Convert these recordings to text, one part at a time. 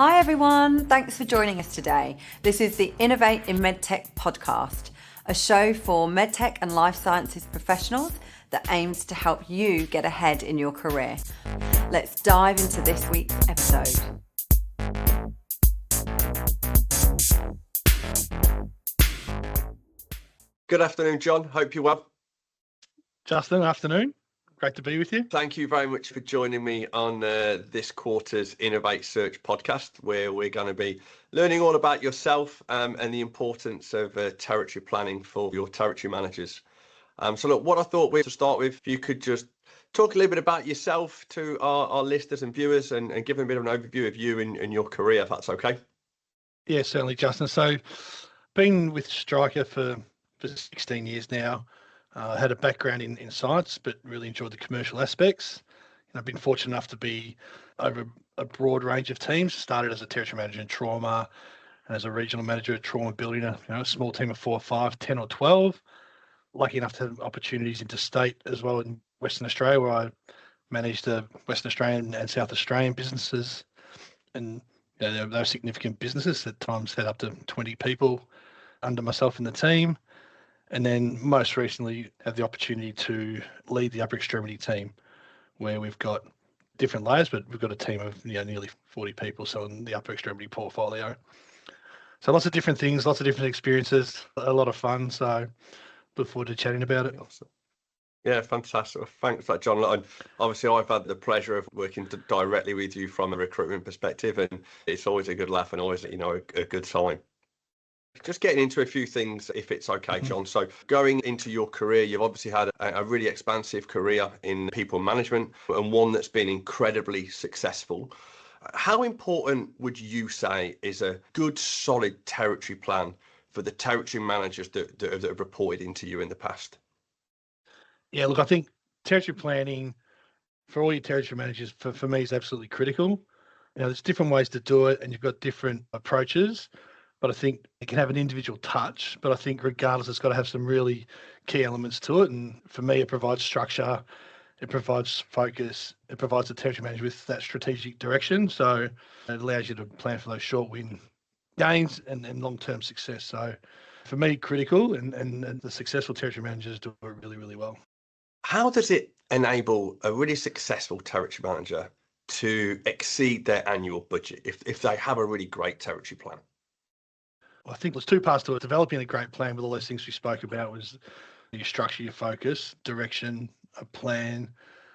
Hi everyone, thanks for joining us today. This is the Innovate in MedTech podcast, a show for MedTech and life sciences professionals that aims to help you get ahead in your career. Let's dive into this week's episode. Good afternoon, John. Hope you're well. Justin, afternoon. Great to be with you. Thank you very much for joining me on this quarter's Innovate Search podcast, where we're going to be learning all about yourself and the importance of territory planning for your territory managers. So look, what I thought we'd start with, if you could just talk a little bit about yourself to our listeners and viewers and give them a bit of an overview of you and your career, if that's okay. Yeah, certainly, Justin. So been with Stryker for 16 years now. Had a background in science, but really enjoyed the commercial aspects. I've been fortunate enough to be over a broad range of teams. Started as a territory manager in trauma, and as a regional manager at trauma, building a small team of 4 or 5, 10 or 12. Lucky enough to have opportunities interstate as well in Western Australia, where I managed the Western Australian and South Australian businesses, and those significant businesses at times had up to 20 people under myself in the team. And then most recently had the opportunity to lead the upper extremity team, where we've got different layers, but we've got a team of nearly 40 people selling the upper extremity portfolio. So lots of different things, lots of different experiences, a lot of fun. So look forward to chatting about it. Awesome. Yeah, fantastic. Thanks for that, John. And obviously, I've had the pleasure of working directly with you from a recruitment perspective, and it's always a good laugh and always, a good time. Just getting into a few things, if it's okay, John. So going into your career, you've obviously had a really expansive career in people management and one that's been incredibly successful. How important would you say is a good, solid territory plan for the territory managers that have reported into you in the past? Yeah, look, I think territory planning for all your territory managers, for me, is absolutely critical. There's different ways to do it, and you've got different approaches. But I think it can have an individual touch, but I think regardless, it's got to have some really key elements to it. And for me, it provides structure, it provides focus, it provides the territory manager with that strategic direction. So it allows you to plan for those short win gains and long-term success. So for me, critical, and the successful territory managers do it really, really well. How does it enable a really successful territory manager to exceed their annual budget if they have a really great territory plan? I think there's two parts to it. Developing a great plan with all those things we spoke about was your structure, your focus, direction, a plan.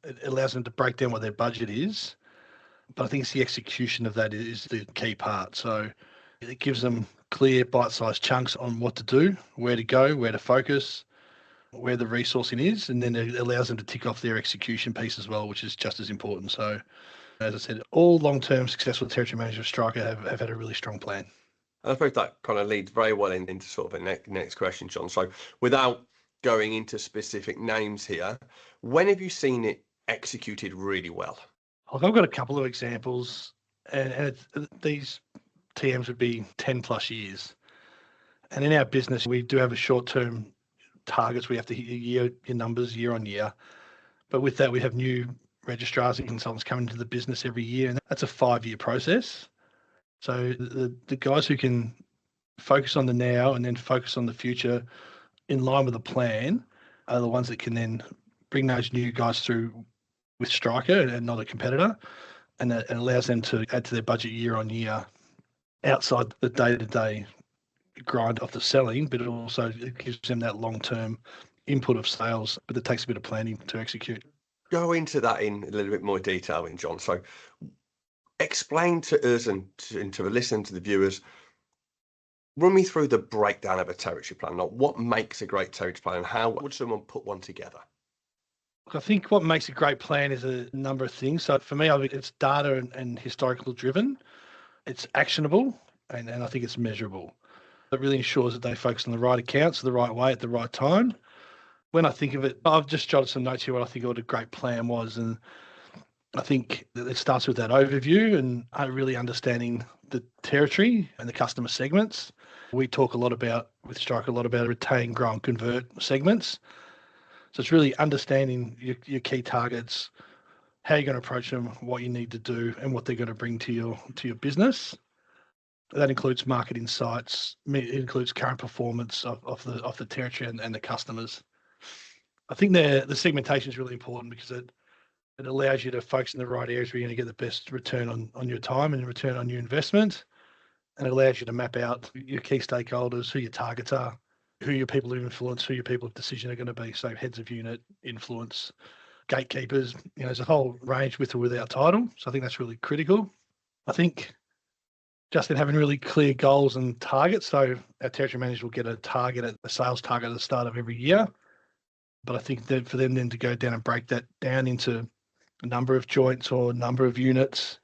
It allows them to break down what their budget is. But I think it's the execution of that is the key part. So it gives them clear bite-sized chunks on what to do, where to go, where to focus, where the resourcing is. And then it allows them to tick off their execution piece as well, which is just as important. So as I said, all long-term successful territory managers of Stryker have had a really strong plan. I suppose that kind of leads very well into sort of a next question, John. So without going into specific names here, when have you seen it executed really well? I've got a couple of examples, and these TMs would be 10 plus years. And in our business, we do have a short-term targets. We have to hit your numbers year on year. But with that, we have new registrars and consultants coming into the business every year, and that's a 5-year process. So the guys who can focus on the now and then focus on the future in line with the plan are the ones that can then bring those new guys through with Stryker and not a competitor, and that allows them to add to their budget year on year outside the day-to-day grind of the selling, but it also gives them that long-term input of sales, but it takes a bit of planning to execute. Go into that in a little bit more detail, John. So explain to us and to the listeners, to the viewers, run me through the breakdown of a territory plan. Like, what makes a great territory plan and how would someone put one together? I think what makes a great plan is a number of things. So for me, it's data and historical driven. It's actionable, and I think it's measurable. It really ensures that they focus on the right accounts the right way at the right time. When I think of it, I've just jotted some notes here what I think what a great plan was, and I think it starts with that overview and really understanding the territory and the customer segments. We talk with Stryker a lot about retain, grow and convert segments. So it's really understanding your key targets, how you're going to approach them, what you need to do, and what they're going to bring to your business. That includes market insights. It includes current performance of the territory and the customers. I think the segmentation is really important because it allows you to focus in the right areas where you're going to get the best return on your time and return on your investment. And it allows you to map out your key stakeholders, who your targets are, who your people of influence, who your people of decision are going to be. So heads of unit, influence, gatekeepers, there's a whole range with or without title. So I think that's really critical. I think just in having really clear goals and targets. So our territory managers will get a sales target at the start of every year. But I think that for them then to go down and break that down into a number of joints or number of units,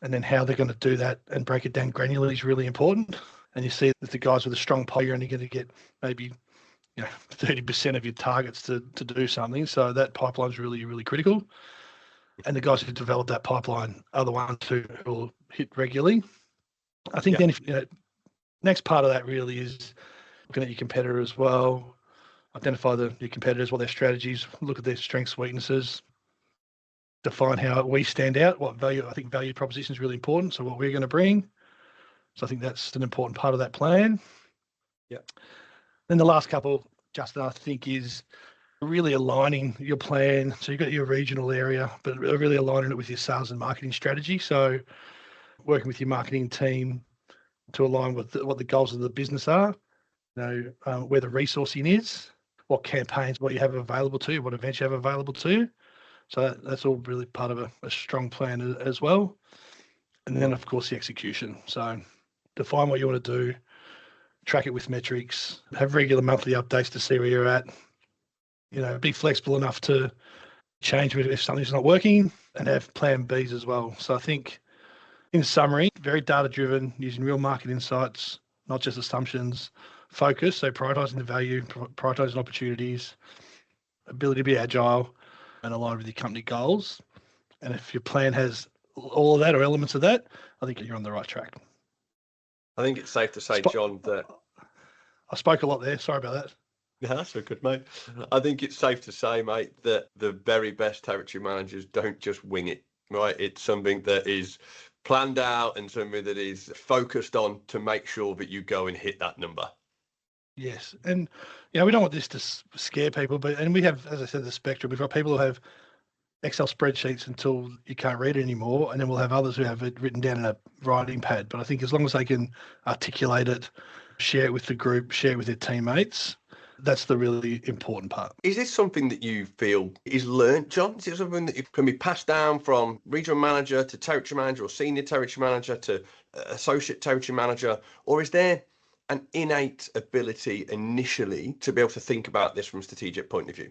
and then how they're going to do that and break it down granularly is really important. And you see that the guys with a strong pie, you're only going to get maybe 30% of your targets to do something. So that pipeline is really, really critical. And the guys who develop that pipeline are the ones who will hit regularly. I think then next part of that really is looking at your competitor as well. Identify your competitors, what their strategies, look at their strengths, weaknesses, define how we stand out, what value. I think value proposition is really important. So what we're going to bring. So I think that's an important part of that plan. Yeah. Then the last couple, Justin, I think is really aligning your plan. So you've got your regional area, but really aligning it with your sales and marketing strategy. So working with your marketing team to align with what the goals of the business are, where the resourcing is, what campaigns, what you have available to you, what events you have available to you. So that's all really part of a strong plan as well. And then, of course, the execution. So define what you want to do, track it with metrics, have regular monthly updates to see where you're at, be flexible enough to change if something's not working, and have plan Bs as well. So I think, in summary, very data-driven, using real market insights, not just assumptions, focus, so prioritizing the value, prioritizing opportunities, ability to be agile, and aligned with your company goals. And if your plan has all of that or elements of that, I think you're on the right track. I think it's safe to say, John, that I spoke a lot there. Sorry about that. Yeah, that's so good, mate. I think it's safe to say, mate, that the very best territory managers don't just wing it, right? It's something that is planned out and something that is focused on to make sure that you go and hit that number. Yes. And, we don't want this to scare people, and we have, as I said, the spectrum. We've got people who have Excel spreadsheets until you can't read it anymore. And then we'll have others who have it written down in a writing pad. But I think as long as they can articulate it, share it with the group, share it with their teammates, that's the really important part. Is this something that you feel is learnt, John? Is it something that can be passed down from regional manager to territory manager or senior territory manager to associate territory manager? Or is there an innate ability initially to be able to think about this from a strategic point of view?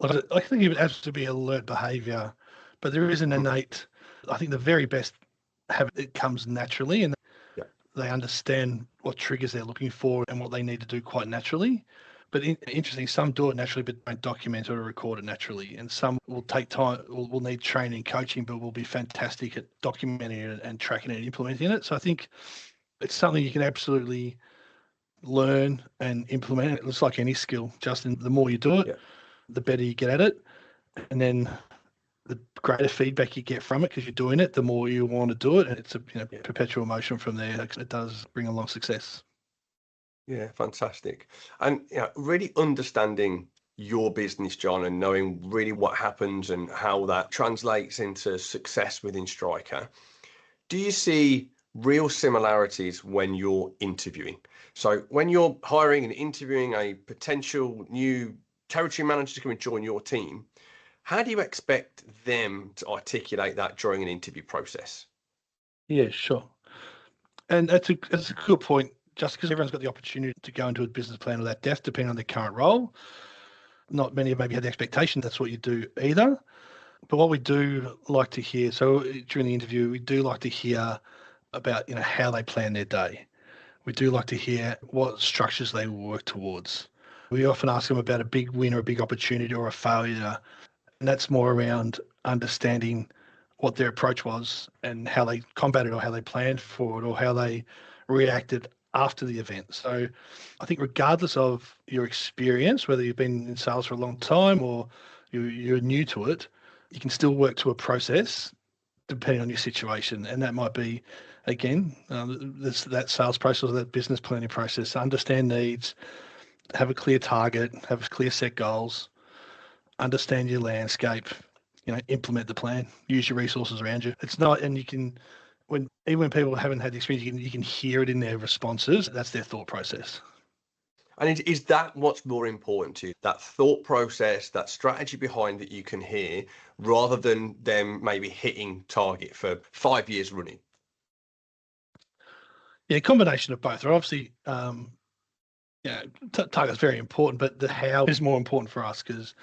I think it has to be alert behaviour, but there is an innate. I think the very best it comes naturally, and they understand what triggers they're looking for and what they need to do quite naturally. But interesting, some do it naturally, but don't document it or record it naturally. And some will take time, will need training and coaching, but will be fantastic at documenting it and tracking it and implementing it. So I think it's something you can absolutely learn and implement. It looks like any skill, Justin. The more you do it, the better you get at it. And then the greater feedback you get from it because you're doing it, the more you want to do it. And it's a perpetual motion from there. It does bring along success. Yeah, fantastic. And really understanding your business, John, and knowing really what happens and how that translates into success within Striker. Do you see real similarities when you're interviewing? So when you're hiring and interviewing a potential new territory manager to come and join your team, how do you expect them to articulate that during an interview process? Yeah, sure. And that's a good point, just because everyone's got the opportunity to go into a business plan of that depth, depending on their current role. Not many have maybe had the expectation that's what you do either. But what we do like to hear, so during the interview, we do like to hear about, how they plan their day. We do like to hear what structures they work towards. We often ask them about a big win or a big opportunity or a failure. And that's more around understanding what their approach was and how they combated or how they planned for it or how they reacted after the event. So I think regardless of your experience, whether you've been in sales for a long time or you're new to it, you can still work to a process depending on your situation. And that might be, again, that sales process or that business planning process. Understand needs, have a clear target, have clear set goals, understand your landscape, implement the plan, use your resources around you. It's not, and you can, even when people haven't had the experience, you can hear it in their responses. That's their thought process. And is that what's more important to you? That thought process, that strategy behind that you can hear, rather than them maybe hitting target for 5 years running? Yeah, a combination of both. Obviously, target's very important, but the how is more important for us because,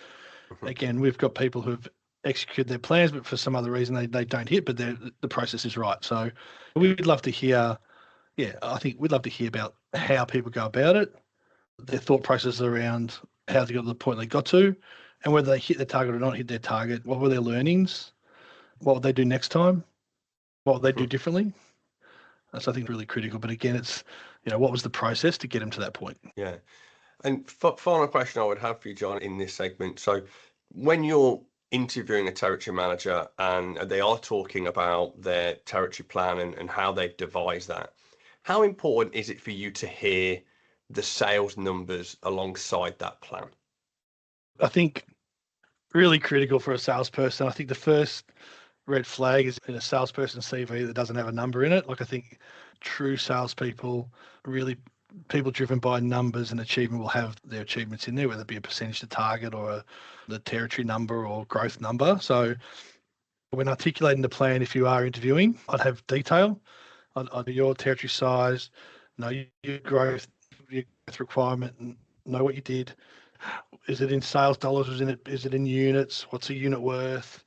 again, we've got people who've executed their plans, but for some other reason they don't hit, but the process is right. So we'd love to hear, I think we'd love to hear about how people go about it, their thought process around how they got to the point they got to, and whether they hit their target or not hit their target. What were their learnings? What would they do next time? What would they do differently? That's, I think, really critical. But again, it's, what was the process to get them to that point? Yeah. And final question I would have for you, John, in this segment. So when you're interviewing a territory manager and they are talking about their territory plan and how they've devised that, how important is it for you to hear the sales numbers alongside that plan? I think really critical for a salesperson. I think the first red flag is in a salesperson CV that doesn't have a number in it. Like, I think true salespeople, really people driven by numbers and achievement, will have their achievements in there, whether it be a percentage to target or the territory number or growth number. So when articulating the plan, if you are interviewing, I'd have detail on your territory size, know your growth requirement, and know what you did. Is it in sales dollars? Is it in units? What's a unit worth?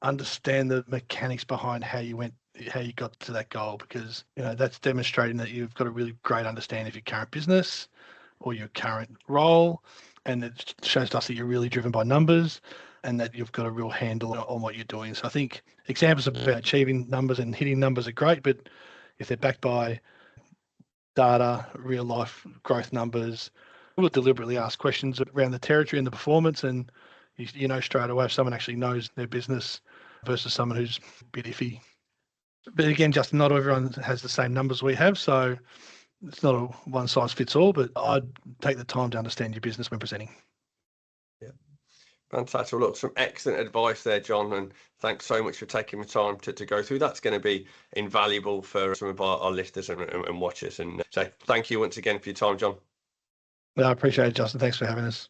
Understand the mechanics behind how you got to that goal, because that's demonstrating that you've got a really great understanding of your current business or your current role, and it shows to us that you're really driven by numbers and that you've got a real handle on what you're doing. So I think examples about achieving numbers and hitting numbers are great, but if they're backed by data, real life growth numbers, we'll deliberately ask questions around the territory and the performance, and you know straight away if someone actually knows their business versus someone who's a bit iffy. But again, Justin, not everyone has the same numbers we have, so it's not a one size fits all, but I'd take the time to understand your business when presenting. Yeah, fantastic. Well, look, some excellent advice there, John, and thanks so much for taking the time to go through. That's going to be invaluable for some of our listeners and watchers. And so thank you once again for your time, John. I appreciate it, Justin. Thanks for having us.